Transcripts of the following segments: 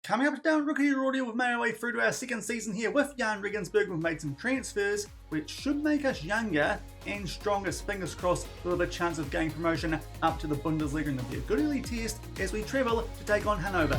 Coming up down Rookie of the Audio, we've made our way through to our second season here with Jahn Regensburg. We've made some transfers which should make us younger and stronger. Fingers crossed, a little bit of chance of getting promotion up to the Bundesliga, and it'll be a good early test as we travel to take on Hannover.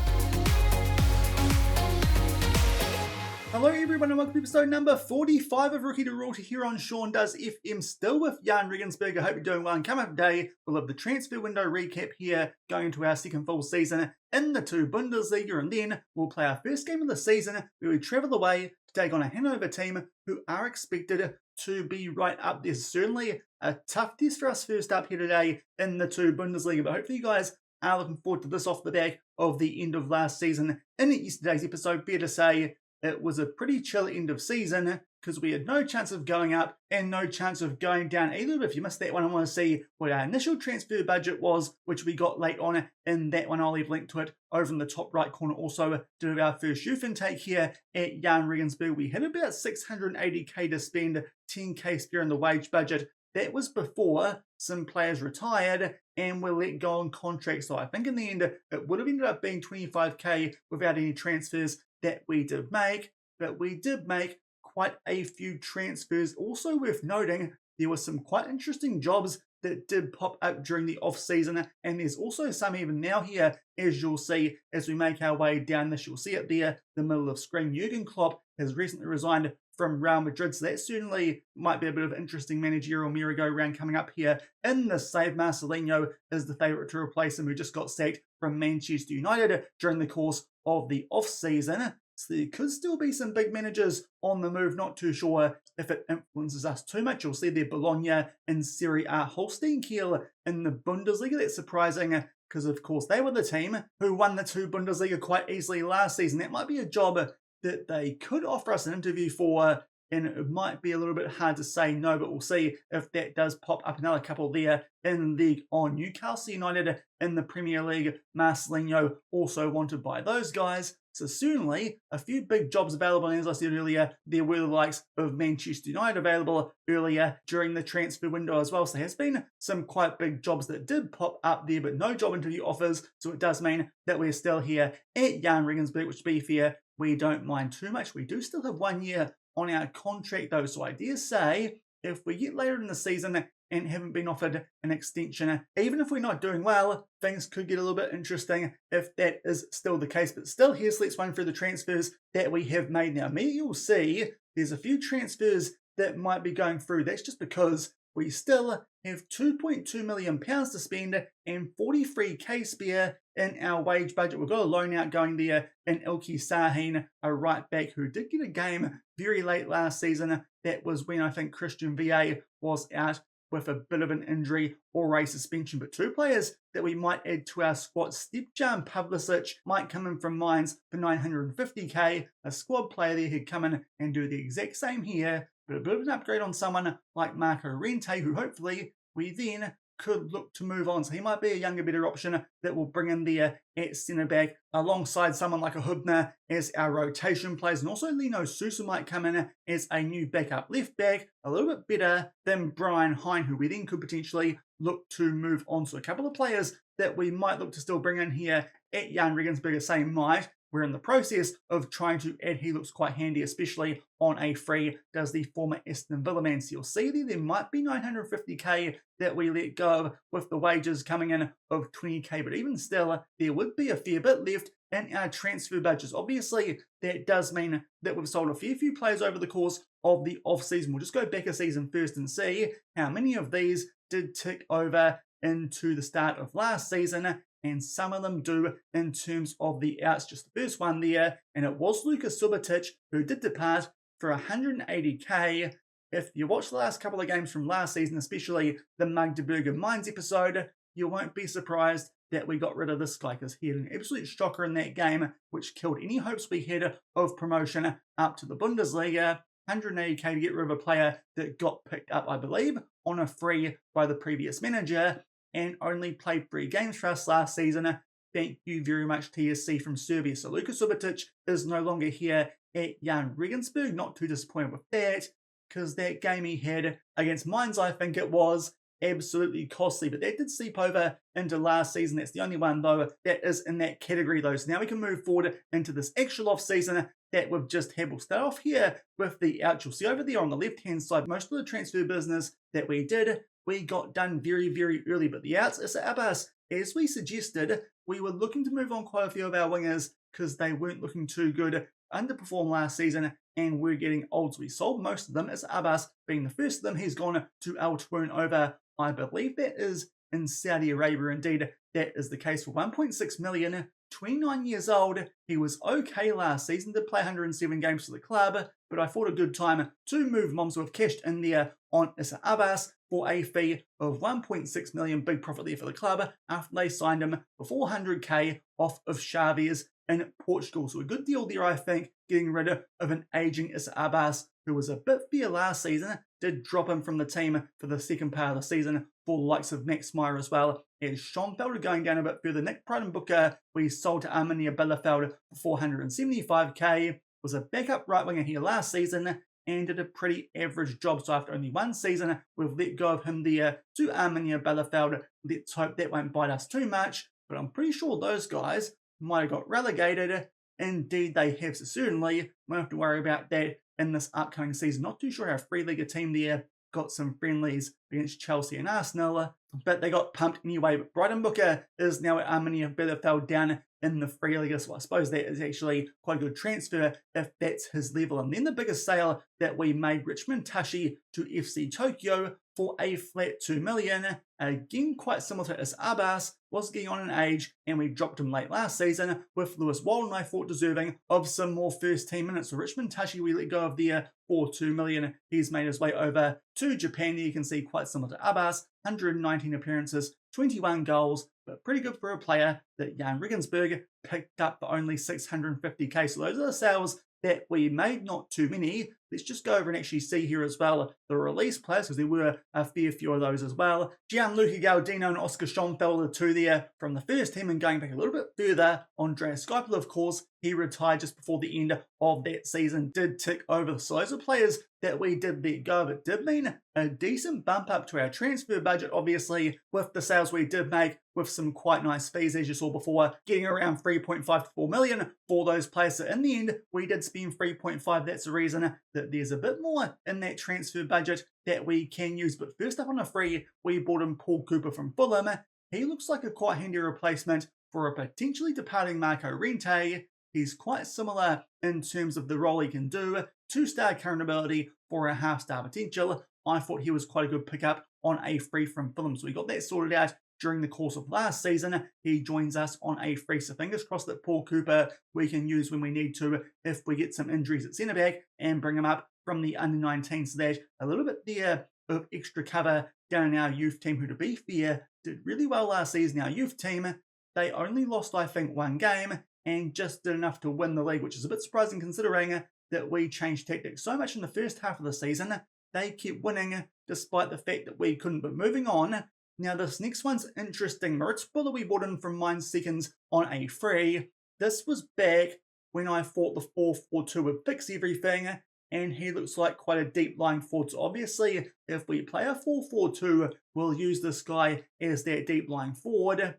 Hello everyone and welcome to episode number 45 of Rookie to Royalty here on Shaun Does FM, still with Jahn Regensburg. I hope you're doing well, and coming up today we'll have the transfer window recap here going into our second full season in the two Bundesliga, and then we'll play our first game of the season where we travel away to take on a Hannover team who are expected to be right up there. Certainly a tough test for us first up here today in the two Bundesliga, but hopefully you guys are looking forward to this off the back of the end of last season. In yesterday's episode, fair to say, it was a pretty chill end of season because we had no chance of going up and no chance of going down either. But if you missed that one and want to see what our initial transfer budget was, which we got late on in that one, I'll leave a link to it over in the top right corner. Also, did our first youth intake here at Jahn Regensburg. We had about 680k to spend, 10k spare in the wage budget. That was before some players retired and were let go on contracts. So I think in the end, it would have ended up being 25k without any transfers that we did make, but we did make quite a few transfers. Also worth noting, there were some quite interesting jobs that did pop up during the off-season, and there's also some even now here, as you'll see as we make our way down this. You'll see it there, the middle of screen. Jurgen Klopp has recently resigned from Real Madrid, so that certainly might be a bit of interesting managerial merry-go-round coming up here in the save. Marcelinho is the favourite to replace him, who just got sacked from Manchester United during the course of the off-season. So there could still be some big managers on the move. Not too sure if it influences us too much. You'll see there Bologna in Serie A, Holstein Kiel in the Bundesliga. That's surprising because, of course, they were the team who won the two Bundesliga quite easily last season. That might be a job that they could offer us an interview for, and it might be a little bit hard to say no, but we'll see if that does pop up. Another couple there in League on. Newcastle United in the Premier League, Marcelinho also wanted by those guys. So certainly a few big jobs available, and as I said earlier, there were the likes of Manchester United available earlier during the transfer window as well. So there has been some quite big jobs that did pop up there, but no job interview offers. So it does mean that we're still here at Jahn Regensburg, which, to be fair, we don't mind too much. We do still have 1 year on our contract though, so I dare say if we get later in the season and haven't been offered an extension, even if we're not doing well, things could get a little bit interesting if that is still the case. But still, here, so let's run through the transfers that we have made now. You'll see there's a few transfers that might be going through. That's just because we still have £2.2 million to spend and 43k spare in our wage budget. We've got a loan out going there in Ilkay Sahin, a right back who did get a game very late last season. That was when I think Christian VA was out with a bit of an injury or a suspension. But two players that we might add to our squad, Stepjan Pavlicic might come in from Mainz for 950k. A squad player there who'd come in and do the exact same here, but a bit of an upgrade on someone like Marco Rente, who hopefully we then could look to move on. So he might be a younger, better option that will bring in there at centre-back alongside someone like a Hubner as our rotation players. And also Lino Sousa might come in as a new backup left-back, a little bit better than Brian Hine, who we then could potentially look to move on. So a couple of players that we might look to still bring in here at Jahn Regensburg, say might. We're in the process of trying to add. He looks quite handy, especially on a free, does the former Aston Villa man. So you'll see there might be 950k that we let go of with the wages coming in of 20k. But even still, there would be a fair bit left in our transfer budgets. Obviously, that does mean that we've sold a fair few players over the course of the off-season. We'll just go back a season first and see how many of these did tick over into the start of last season. And some of them do in terms of the outs. Just the first one there, and it was Lukas Subotic, who did depart for 180k. If you watch the last couple of games from last season, especially the Magdeburg Mainz episode, you won't be surprised that we got rid of this guy, because he had an absolute shocker in that game, which killed any hopes we had of promotion up to the Bundesliga. 180k to get rid of a player that got picked up, I believe, on a free by the previous manager, and only played 3 games for us last season. Thank you very much, TSC from Serbia. So Lukas Subotic is no longer here at Jahn Regensburg. Not too disappointed with that, because that game he had against Mainz, I think it was, absolutely costly, but that did seep over into last season. That's the only one, though, that is in that category, though. So now we can move forward into this actual off-season that we've just had. We'll start off here with the out. You'll see over there on the left-hand side, most of the transfer business that we did, we got done very, very early. But the outs, Acer Abbas, as we suggested, we were looking to move on quite a few of our wingers because they weren't looking too good, underperformed last season, and we're getting old. So we sold most of them. Acer Abbas being the first of them. He's gone to Al Twoon over, I believe that is in Saudi Arabia. Indeed, that is the case for 1.6 million. 29 years old. He was okay last season, did play 107 games for the club, but I thought a good time to move him on. So we've cashed in there on Acer Abbas for a fee of 1.6 million. Big profit there for the club after they signed him for 400k off of Chaves in Portugal. So a good deal there, I think, getting rid of an aging Acer Abbas, who was a bit fair last season. Did drop him from the team for the second part of the season for the likes of Max Meyer as well. As Shaun going down a bit further, Nick Booker we sold to Arminia Bielefeld for 475k. Was a backup right winger here last season and did a pretty average job. So after only one season, we've let go of him there to Arminia Bielefeld. Let's hope that won't bite us too much, but I'm pretty sure those guys might have got relegated. Indeed, they have, so certainly won't have to worry about that in this upcoming season. Not too sure how Free League team there got some friendlies against Chelsea and Arsenal, but they got pumped anyway. But Brighton Booker is now at Arminia Bielefeld down in the Free League, so I suppose that is actually quite a good transfer if that's his level. And then the biggest sale that we made, Richmond Tashi to FC Tokyo for a flat 2 million. Again, quite similar to Acer Abbas, was getting on in age, and we dropped him late last season with Lewis Walden, I thought, deserving of some more first team minutes. So Richmond Tashi we let go of there for 2 million. He's made his way over to Japan. You can see quite similar to Abbas, 119 appearances, 21 goals, but pretty good for a player that Jahn Regensburg picked up for only 650k. So those are the sales that we made, not too many. Let's just go over and actually see here as well the release players, because there were a fair few of those as well. Gianluca Galdino and Oscar Schonfeld, the two there from the first team, and going back a little bit further, Andreas Skypel, of course, he retired just before the end of that season, did tick over. So those are players that we did let go of. It did mean a decent bump up to our transfer budget, obviously, with the sales we did make, with some quite nice fees, as you saw before, getting around 3.5 to 4 million for those players. So in the end, we did spend 3.5. That's the reason that there's a bit more in that transfer budget that we can use. But first up on a free, we bought in Paul Cooper from Fulham. He looks like a quite handy replacement for a potentially departing Marco Rente. He's quite similar in terms of the role he can do. 2-star current ability for a half-star potential. I thought he was quite a good pickup on a free from Fulham. So we got that sorted out during the course of last season. He joins us on a free. So fingers crossed that Paul Cooper we can use when we need to if we get some injuries at centre-back and bring him up from the under-19. So that a little bit there of extra cover down in our youth team, who, to be fair, did really well last season. Our youth team, they only lost, I think, one game and just did enough to win the league, which is a bit surprising considering that we changed tactics so much in the first half of the season. They kept winning despite the fact that we couldn't. But moving on, now this next one's interesting. Moritz Buller we bought in from Mine Seconds on a free. This was back when I thought the 4-4-2 would fix everything, and he looks like quite a deep lying forward. So obviously, if we play a 4-4-2, we'll use this guy as that deep lying forward.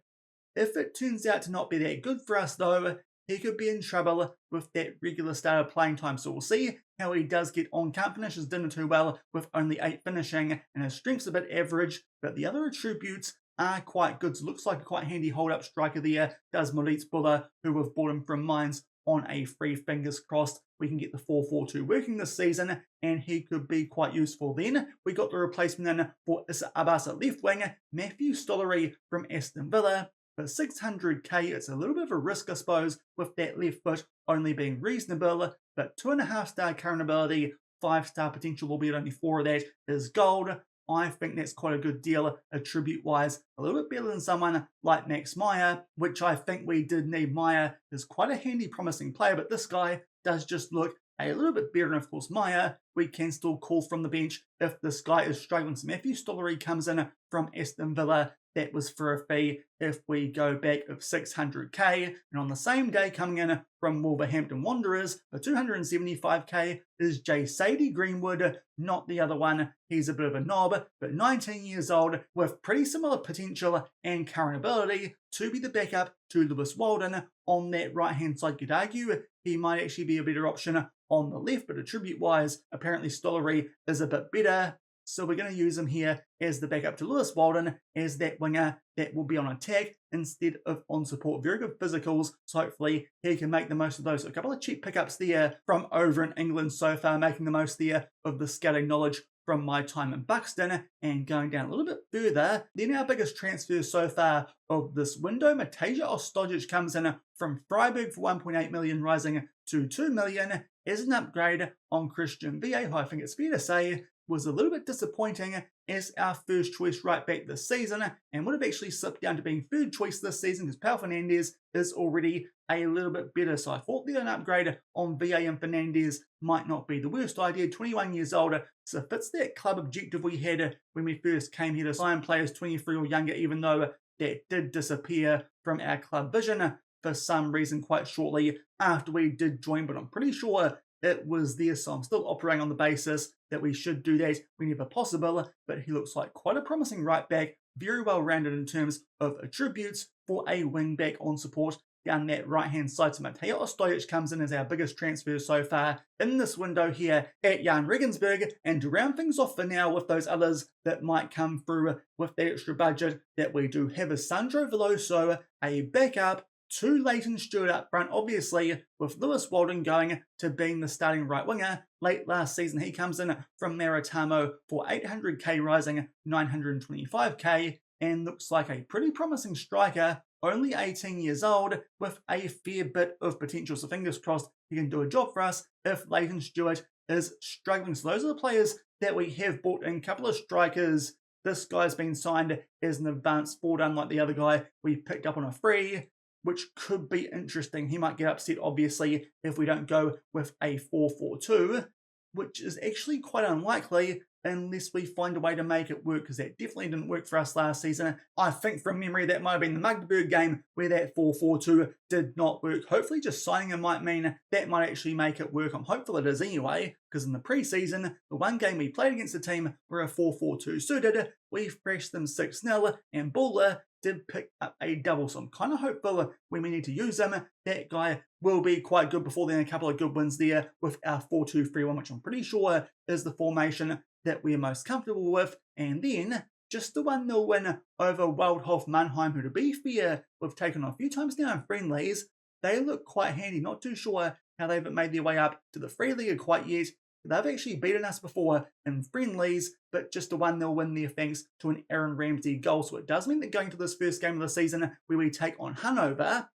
If it turns out to not be that good for us, though, he could be in trouble with that regular starter playing time. So we'll see how he does get on. Can't finish his dinner too well with only 8 finishing, and his strength's a bit average, but the other attributes are quite good. So looks like a quite handy hold-up striker there, does Moritz Buller, who we've bought him from Mines on a free. Fingers crossed we can get the 4-4-2 working this season, and he could be quite useful. Then we got the replacement in for Acer Abbas at left wing, Matthew Stollery from Aston Villa. For 600k, it's a little bit of a risk, I suppose, with that left foot only being reasonable, but 2.5-star current ability, 5-star potential, albeit only 4 of that is gold. I think that's quite a good deal attribute-wise, a little bit better than someone like Max Meyer, which I think we did need. Meyer is quite a handy, promising player, but this guy does just look a little bit better. And of course, Meyer, we can still call from the bench if this guy is struggling. So Matthew Stollery comes in from Aston Villa that was for a fee if we go back of 600k. And on the same day, coming in from Wolverhampton Wanderers for 275k is Jay Sadie Greenwood, not the other one. He's a bit of a knob, but 19 years old with pretty similar potential and current ability to be the backup to Lewis Walden on that right-hand side. Could argue he might actually be a better option on the left, but attribute-wise, apparently Stollery is a bit better. So we're going to use him here as the backup to Lewis Walden as that winger that will be on attack instead of on support. Very good physicals, so hopefully he can make the most of those. So a couple of cheap pickups there from over in England so far, making the most there of the scouting knowledge from my time in Buxton. And going down a little bit further, then our biggest transfer so far of this window, Matej Ostojic comes in from Freiburg for 1.8 million, rising to 2 million as an upgrade on Christian VA, who I think it's fair to say was a little bit disappointing as our first choice right back this season, and would have actually slipped down to being third choice this season because Pau Fernandes is already a little bit better. So I thought that an upgrade on VA and Fernandes might not be the worst idea. 21 years old, so fits that club objective we had when we first came here to sign players 23 or younger, even though that did disappear from our club vision for some reason quite shortly after we did join, but I'm pretty sure it was there, so I'm still operating on the basis that we should do that whenever possible. But he looks like quite a promising right back, very well rounded in terms of attributes for a wing back on support down that right hand side. So Matej Ostojic comes in as our biggest transfer so far in this window here at Jahn Regensburg. And to round things off for now with those others that might come through with that extra budget that we do have is Sandro Veloso, a backup to Leighton Stewart up front, obviously with Lewis Walden going to being the starting right winger. Late last season he comes in from Maritamo for 800k, rising 925k, and looks like a pretty promising striker, only 18 years old with a fair bit of potential. So fingers crossed he can do a job for us if Leighton Stewart is struggling. So those are the players that we have bought in. A couple of strikers. This guy's been signed as an advanced forward, unlike the other guy we picked up on a free, which could be interesting. He might get upset, obviously, if we don't go with a 4-4-2, which is actually quite unlikely unless we find a way to make it work, because that definitely didn't work for us last season. I think from memory that might have been the Magdeburg game where that 4-4-2 did not work. Hopefully just signing him might mean that might actually make it work. I'm hopeful it is anyway, because in the preseason, the one game we played against the team where a 4-4-2 suited, we thrashed them 6-0, and Buller did pick up a double. So I'm kind of hopeful when we need to use him, that guy will be quite good. Before then, a couple of good wins there with our 4-2-3-1, which I'm pretty sure is the formation that we are most comfortable with. And then just the 1-0 win over Waldhof Mannheim, who, to be fair, we've taken on a few times now in friendlies. They look quite handy. Not too sure how they've made their way up to the Free League quite yet. They've actually beaten us before in friendlies, but just a 1-0 win there thanks to an Aaron Ramsey goal. So it does mean that going to this first game of the season where we take on Hannover,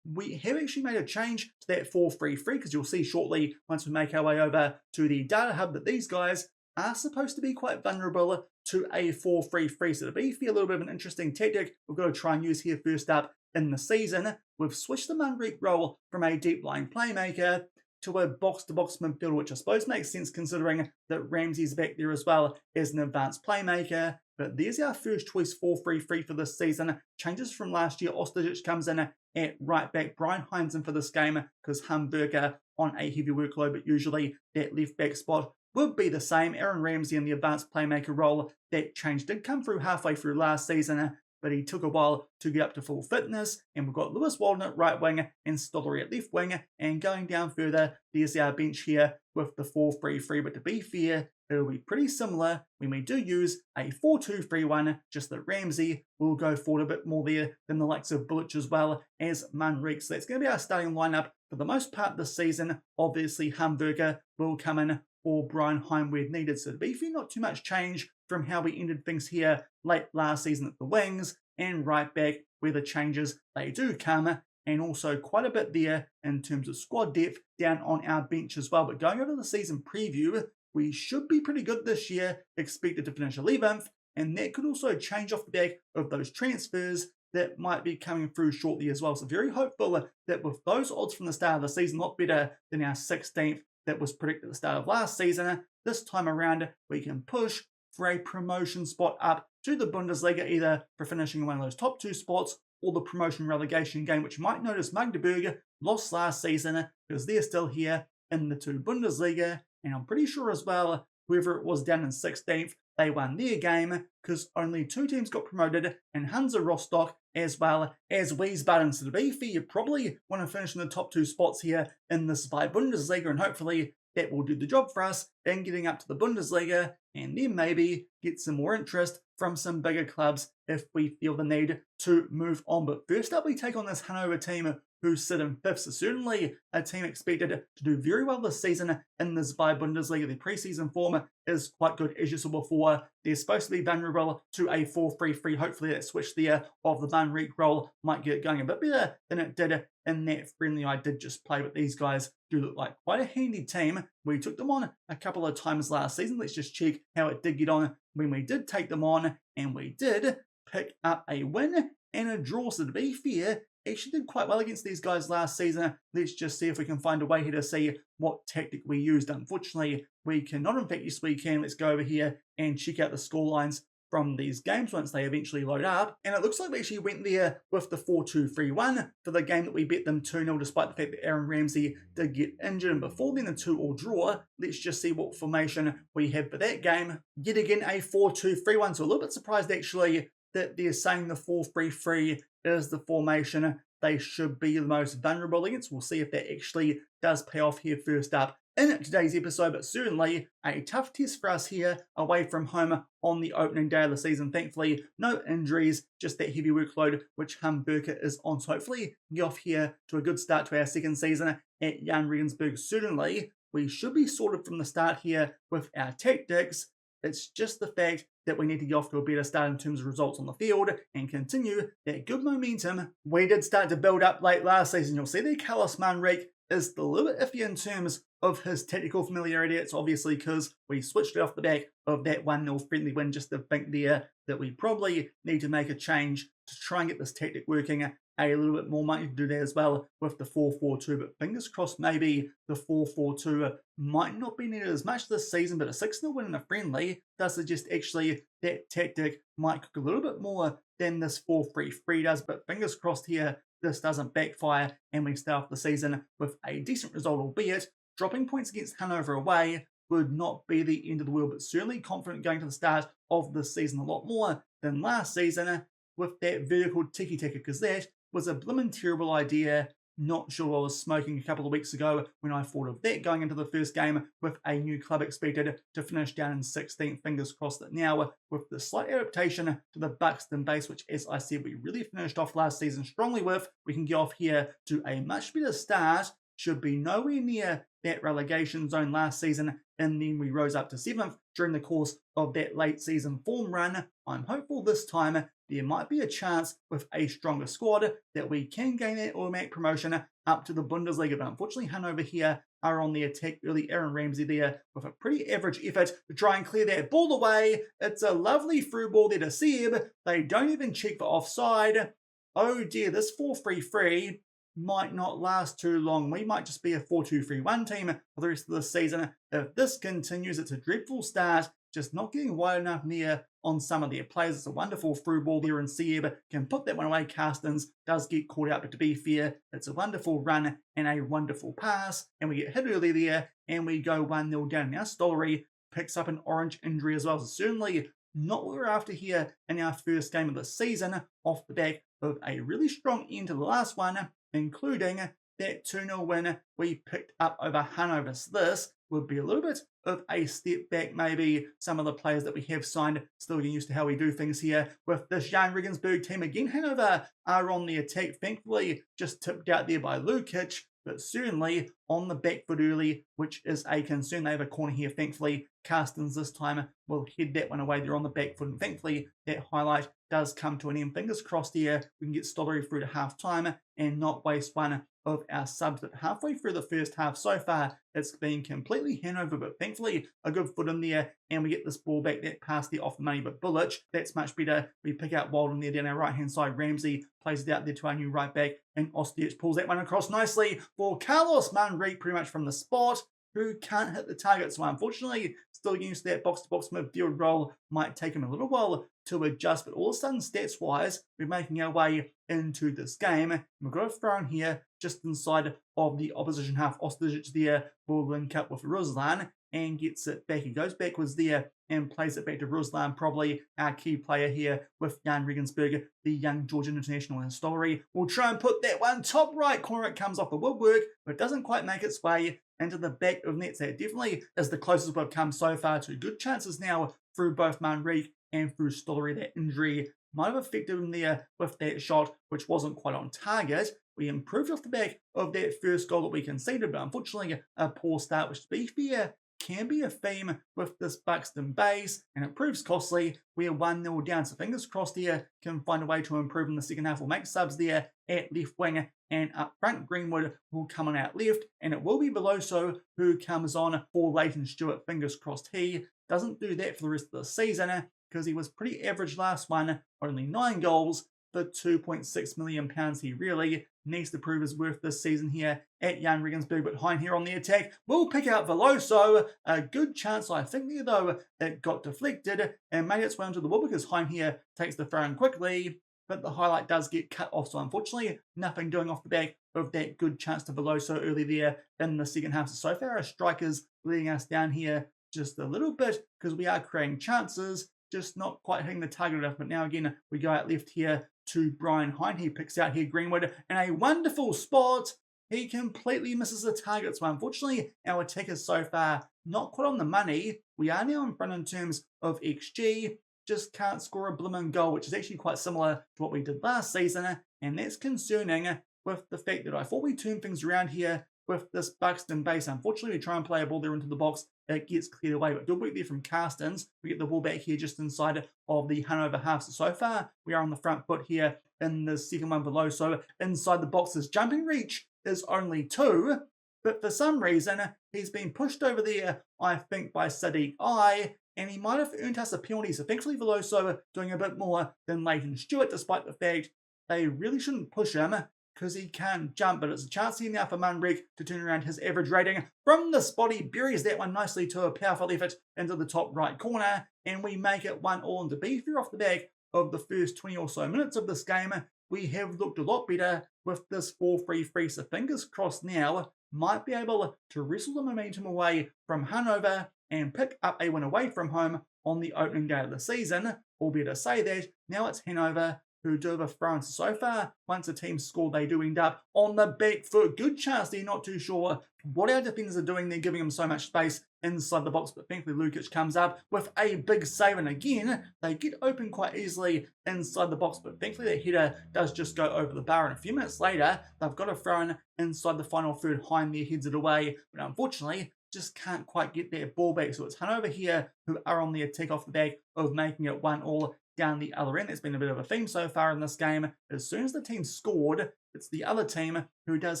we have actually made a change to that 4-3-3, because you'll see shortly once we make our way over to the data hub that these guys are supposed to be quite vulnerable to a 4-3-3. So to be fair, a little bit of an interesting tactic we've got to try and use here first up in the season. We've switched the Manrique role from a deep line playmaker to a box-to-box midfielder, which I suppose makes sense considering that Ramsey's back there as well as an advanced playmaker. But there's our first choice 4-3-3 for this season. Changes from last year. Ostojic comes in at right back. Brian Heinzen for this game because Hamburger on a heavy workload, but usually that left back spot would be the same. Aaron Ramsey in the advanced playmaker role. That change did come through halfway through last season, but he took a while to get up to full fitness. And we've got Lewis Walden at right wing and Stollery at left wing. And going down further, there's our bench here with the 4-3-3. But to be fair, it'll be pretty similar when we do use a 4-2-3-1, just that Ramsey will go forward a bit more there than the likes of Bullich as well as Manrique. So that's going to be our starting lineup for the most part this season. Obviously, Hamburger will come in for Brian Heim where needed. So to be fair, not too much change from how we ended things here late last season at the wings and right back where the changes they do come, and also quite a bit there in terms of squad depth down on our bench as well. But going over the season preview, we should be pretty good this year, expected to finish 11th, and that could also change off the back of those transfers that might be coming through shortly as well. So very hopeful that with those odds from the start of the season, a lot better than our 16th that was predicted at the start of last season, this time around we can push for a promotion spot up to the Bundesliga, either for finishing in one of those top 2 spots or the promotion relegation game, which you might notice Magdeburg lost last season because they're still here in the 2 Bundesliga. And I'm pretty sure as well, whoever it was down in 16th, they won their game because only 2 teams got promoted, and Hansa Rostock as well as Wiesbaden. So to be fair, you probably want to finish in the top 2 spots here in this Bundesliga, and hopefully that will do the job for us in getting up to the Bundesliga, and then maybe get some more interest from some bigger clubs if we feel the need to move on. But first up, we take on this Hannover team who sit in 5th, so certainly a team expected to do very well this season in this Bundesliga. Their preseason form is quite good, as you saw before. They're supposed to be vulnerable to a 4-3-3. Hopefully that switch there of the Van Reek role might get it going a bit better than it did in that friendly I did just play. But these guys do look like quite a handy team. We took them on a couple of times last season. Let's just check how it did get on when we did take them on, and we did pick up a win and a draw. So to be fair, actually did quite well against these guys last season. Let's just see if we can find a way here to see what tactic we used. Unfortunately, we cannot. In fact, yes, we can. Let's go over here and check out the score lines from these games once they eventually load up. And it looks like we actually went there with the 4-2-3-1 for the game that we bet them 2-0, despite the fact that Aaron Ramsey did get injured. And before then, a 2-2 draw. Let's just see what formation we have for that game. Yet again, a 4-2-3-1. So a little bit surprised, actually, that they're saying the 4-3-3 is the formation they should be the most vulnerable against. We'll see if that actually does pay off here first up in today's episode, but certainly a tough test for us here away from home on the opening day of the season. Thankfully, no injuries, just that heavy workload which Hamburger is on. So hopefully get off here to a good start to our second season at Jahn Regensburg. Certainly, we should be sorted from the start here with our tactics. It's just the fact that we need to get off to a better start in terms of results on the field and continue that good momentum we did start to build up late last season. You'll see that Carlos Manrique is a little bit iffy in terms of his tactical familiarity. It's obviously because we switched it off the back of that 1-0 friendly win. Just to think there that we probably need to make a change to try and get this tactic working a little bit more. Might need to do that as well with the 4-4-2, but fingers crossed maybe the 4-4-2 might not be needed as much this season, but a 6-0 win in a friendly does suggest actually that tactic might cook a little bit more than this 4-3-3 does. But fingers crossed here this doesn't backfire and we start off the season with a decent result, albeit dropping points against Hannover away would not be the end of the world, but certainly confident going to the start of this season a lot more than last season with that vertical tiki-taka, because that was a blimmin' terrible idea. Not sure I was smoking a couple of weeks ago when I thought of that going into the first game with a new club expected to finish down in 16th. Fingers crossed that now, with the slight adaptation to the Buxton base, which, as I said, we really finished off last season strongly with, we can get off here to a much better start. Should be nowhere near that relegation zone last season, and then we rose up to 7th during the course of that late season form run. I'm hopeful this time there might be a chance with a stronger squad that we can gain that automatic promotion up to the Bundesliga. But unfortunately, Hannover here are on the attack early. Aaron Ramsey there with a pretty average effort to try and clear that ball away. It's a lovely through ball there to Seb. They don't even check for offside. Oh dear, this 4-3-3 might not last too long. We might just be a 4-2-3-1 team for the rest of the season. If this continues, it's a dreadful start, just not getting wide enough near on some of their players. It's a wonderful through ball there, and Seb can put that one away. Carstens does get caught out, but to be fair, it's a wonderful run and a wonderful pass, and we get hit early there, and we go 1-0 down. Now Stollery picks up an orange injury as well, so certainly not what we're after here in our first game of the season, off the back of a really strong end to the last one, including that 2-0 win we picked up over Hannover. So this would be a little bit of a step back, maybe. Some of the players that we have signed still getting used to how we do things here with this Jahn Regensburg team. Again, Hannover are on the attack, thankfully just tipped out there by Lukic, but certainly on the back foot early, which is a concern. They have a corner here, thankfully. Carstens this time will head that one away. They're on the back foot, and thankfully that highlight does come to an end. Fingers crossed here we can get Stollery through to half time and not waste one of our subs. But halfway through the first half so far, it's been completely Hannover, but thankfully a good foot in there, and we get this ball back. That pass there off the money, but Bullic, that's much better. We pick out Walden there down our right hand side. Ramsey plays it out there to our new right back, and Ostiach pulls that one across nicely for Carlos Manrique pretty much from the spot. who can't hit the target. So unfortunately, still used to that box-to-box midfield role might take him a little while to adjust. But all of a sudden, stats-wise, we're making our way into this game. We've got a throw in here just inside of the opposition half. Ostojic there will link up with Ruslan and gets it back. He goes backwards there and plays it back to Ruslan, probably our key player here with Jahn Regensburg, the young Georgian international in story. We'll try and put that one top right corner. It comes off the woodwork, but doesn't quite make its way into the back of net. So it definitely is the closest we've come so far to good chances now through both Manrique and through Stollery. That injury might have affected him there with that shot, which wasn't quite on target. We improved off the back of that first goal that we conceded, but unfortunately a poor start, which to be fair, can be a theme with this Buxton base, and it proves costly. We are 1-0 down, so fingers crossed here can find a way to improve in the second half. We'll make subs there at left wing, and up front Greenwood will come on out left, and it will be Veloso who comes on for Leighton Stewart. Fingers crossed he doesn't do that for the rest of the season, because he was pretty average last one, only 9 goals for £2.6 million. He really needs to prove his worth this season here at Jahn Regensburg. But Hein here on the attack will pick out Veloso. A good chance, I think, there, though, it got deflected and made its way onto the wall because Hein here takes the throw in quickly. But the highlight does get cut off, so unfortunately, nothing doing off the back of that good chance to Veloso early there in the second half. So far, our strikers letting us down here just a little bit because we are creating chances, just not quite hitting the target enough. But now again, we go out left here to Brian Hein. He picks out here Greenwood in a wonderful spot. He completely misses the target. So unfortunately, our attack is so far not quite on the money. We are now in front in terms of XG. Just can't score a blooming goal, which is actually quite similar to what we did last season. And that's concerning with the fact that I thought we turned things around here with this Buxton base. Unfortunately, we try and play a ball there into the box. It gets cleared away, but good work there from Carstens. We get the ball back here just inside of the Hannover half. So far, we are on the front foot here in the second one below. So inside the box's jumping reach is only 2. But for some reason, he's been pushed over there, I think, by Sadiq I, and he might have earned us a penalty. So thankfully, Veloso doing a bit more than Leighton Stewart, despite the fact they really shouldn't push him because he can't jump. But it's a chance here now for Manrique to turn around his average rating. From the spot, he buries that one nicely to a powerful effort into the top right corner, and we make it 1-1. And to be fair, off the back of the first 20 or so minutes of this game, we have looked a lot better with this 4-3-3. So fingers crossed now, might be able to wrestle the momentum away from Hannover and pick up a win away from home on the opening day of the season. Albeit to say that, now it's Hannover who do the throw. So far, once a team score, they do end up on the back foot. Good chance there, not too sure what our defenders are doing. They're giving them so much space inside the box, but thankfully Lukic comes up with a big save, and again, they get open quite easily inside the box, but thankfully the header does just go over the bar, and a few minutes later, they've got a throw in inside the final third. Hein there heads it away, but unfortunately, just can't quite get that ball back. So it's Hannover here who are on the attack off the back of making it 1-1 down the other end. It's been a bit of a theme so far in this game. As soon as the team scored, it's the other team who does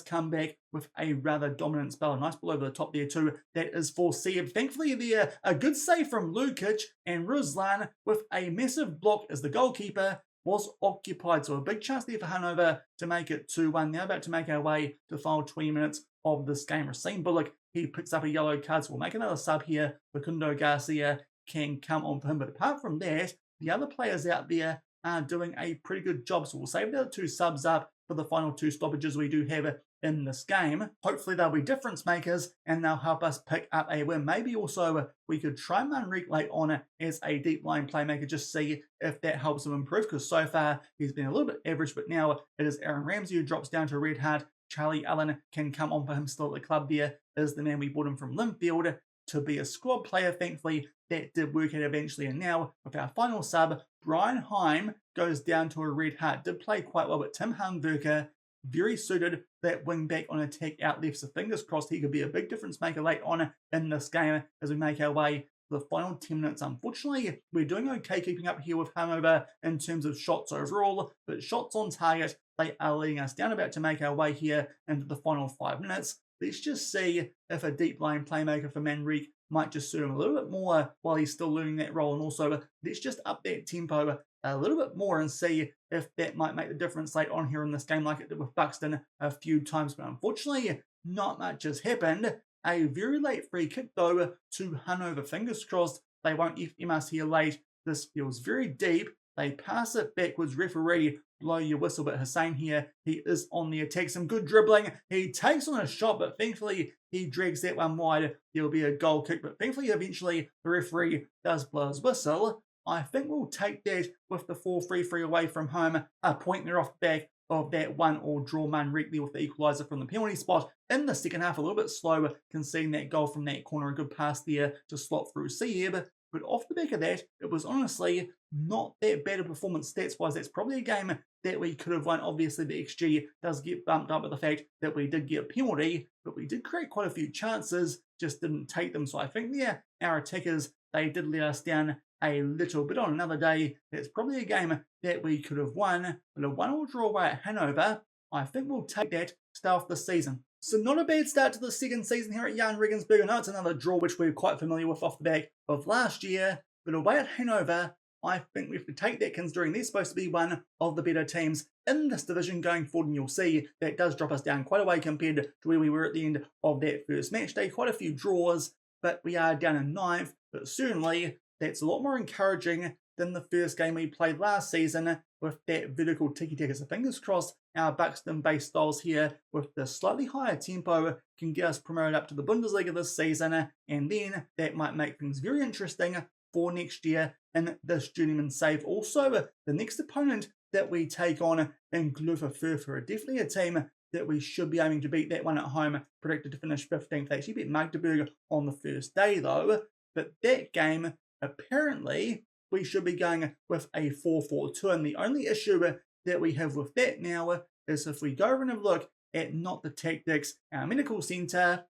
come back with a rather dominant spell. A nice ball over the top there too. That is for Seb. Thankfully there, a good save from Lukic, and Ruslan with a massive block as the goalkeeper was occupied. So a big chance there for Hannover to make it 2-1. Now about to make our way to the final 20 minutes of this game. Racine Bullock, he picks up a yellow card, so we'll make another sub here. Facundo Garcia can come on for him. But apart from that, the other players out there are doing a pretty good job. So we'll save the other 2 subs up for the final 2 stoppages we do have in this game. Hopefully they'll be difference makers and they'll help us pick up a win. Maybe also we could try Manrique late on as a deep line playmaker, just see if that helps him improve, because so far he's been a little bit average, but now it is Aaron Ramsey who drops down to red heart. Charlie Allen can come on for him still at the club. There is the man we bought him from Linfield to be a squad player. Thankfully, that did work out eventually. And now, with our final sub, Brian Hein goes down to a red heart. Did play quite well, but Tim Hamverker, very suited that wing back on attack out left. So fingers crossed he could be a big difference maker late on in this game as we make our way to the final 10 minutes. Unfortunately, we're doing okay keeping up here with Hannover in terms of shots overall, but shots on target, they are letting us down. About to make our way here into the final 5 minutes. Let's just see if a deep line playmaker for Manrique might just suit him a little bit more while he's still learning that role. And also, let's just up that tempo a little bit more and see if that might make the difference late on here in this game like it did with Buxton a few times. But unfortunately, not much has happened. A very late free kick though to Hannover. Fingers crossed they won't FM us here late. This feels very deep. They pass it backwards. Referee, blow your whistle. But Hussein here, he is on the attack. Some good dribbling. He takes on a shot, but thankfully he drags that one wide. There'll be a goal kick, but thankfully eventually the referee does blow his whistle. I think we'll take that with the 4-3-3 away from home. A point there off the back of that 1-1 draw. Manrekli with the equaliser from the penalty spot. In the second half, a little bit slow, conceding that goal from that corner. A good pass there to slot through Sieb. But off the back of that, it was honestly not that bad a performance stats-wise. That's probably a game that we could have won. Obviously, the XG does get bumped up with the fact that we did get a penalty, but we did create quite a few chances, just didn't take them. So I think our attackers, they did let us down a little bit. On another day, it's probably a game that we could have won, but a 1-1 draw away at Hannover, I think we'll take that to start off the season. So not a bad start to the second season here at Jahn Regensburg. I know it's another draw which we're quite familiar with off the back of last year, but away at Hannover, I think we have to take that considering they're supposed to be one of the better teams in this division going forward, and you'll see that does drop us down quite a way compared to where we were at the end of that first match day. Quite a few draws, but we are down in 9th, but certainly that's a lot more encouraging than the first game we played last season with that vertical tiki-taka. So fingers crossed our Buxton-based styles here with the slightly higher tempo can get us promoted up to the Bundesliga this season, and then that might make things very interesting for next year in this Journeyman save. Also, the next opponent that we take on in Glufafurfa are definitely a team that we should be aiming to beat. That one at home predicted to finish 15th. They actually beat Magdeburg on the first day though, but that game apparently we should be going with a 4-4-2, and the only issue that we have with that now is if we go over and have a look at not the tactics, our medical centre,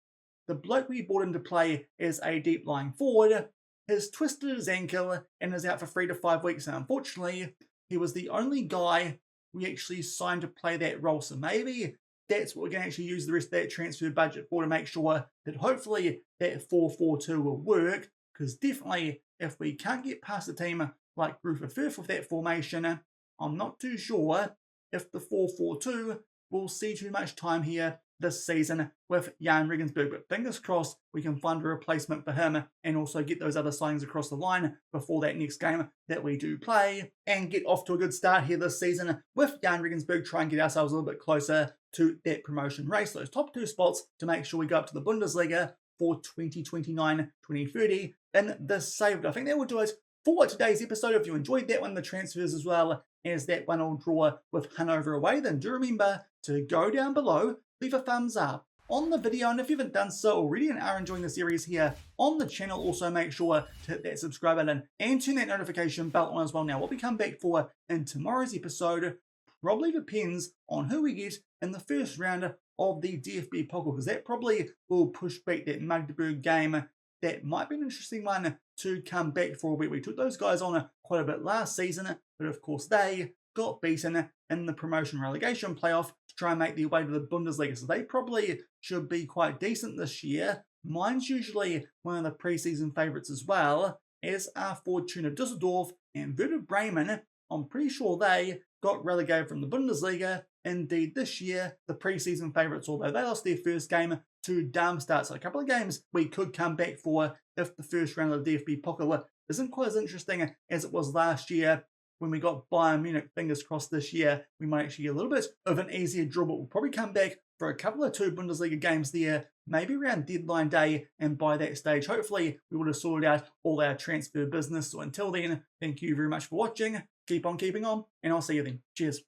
the bloke we brought into play as a deep lying forward has twisted his ankle and is out for 3 to 5 weeks, and unfortunately he was the only guy we actually signed to play that role. So maybe that's what we're going to actually use the rest of that transfer budget for, to make sure that hopefully that 4-4-2 will work, because definitely if we can't get past a team like Glufafurfa with that formation, I'm not too sure if the 4-4-2 will see too much time here this season with Jahn Regensburg. But fingers crossed we can find a replacement for him and also get those other signings across the line before that next game that we do play, and get off to a good start here this season with Jahn Regensburg, try and get ourselves a little bit closer to that promotion race, those top 2 spots, to make sure we go up to the Bundesliga for 2029-2030 in this save. I think that will do it for today's episode. If you enjoyed that one, the transfers as well as that 1-1 draw with Hannover away, then do remember to go down below, leave a thumbs up on the video, and if you haven't done so already and are enjoying the series here on the channel, also make sure to hit that subscribe button and turn that notification bell on as well. Now, what we come back for in tomorrow's episode probably depends on who we get in the first round of the DFB Pokal, because that probably will push back that Magdeburg game. That might be an interesting one to come back for. We took those guys on quite a bit last season, but of course they got beaten in the promotion relegation playoff to try and make their way to the Bundesliga. So they probably should be quite decent this year. Mine's usually one of the preseason favourites as well, as are Fortuna Düsseldorf and Werder Bremen. I'm pretty sure they got relegated from the Bundesliga. Indeed, this year, the preseason favourites, although they lost their first game to Darmstadt. So a couple of games we could come back for if the first round of the DFB Pokal isn't quite as interesting as it was last year when we got Bayern Munich. Fingers crossed this year we might actually get a little bit of an easier draw, but we'll probably come back for a couple of 2 Bundesliga games there, maybe around deadline day, and by that stage, hopefully we would have sorted out all our transfer business. So until then, thank you very much for watching, keep on keeping on, and I'll see you then. Cheers.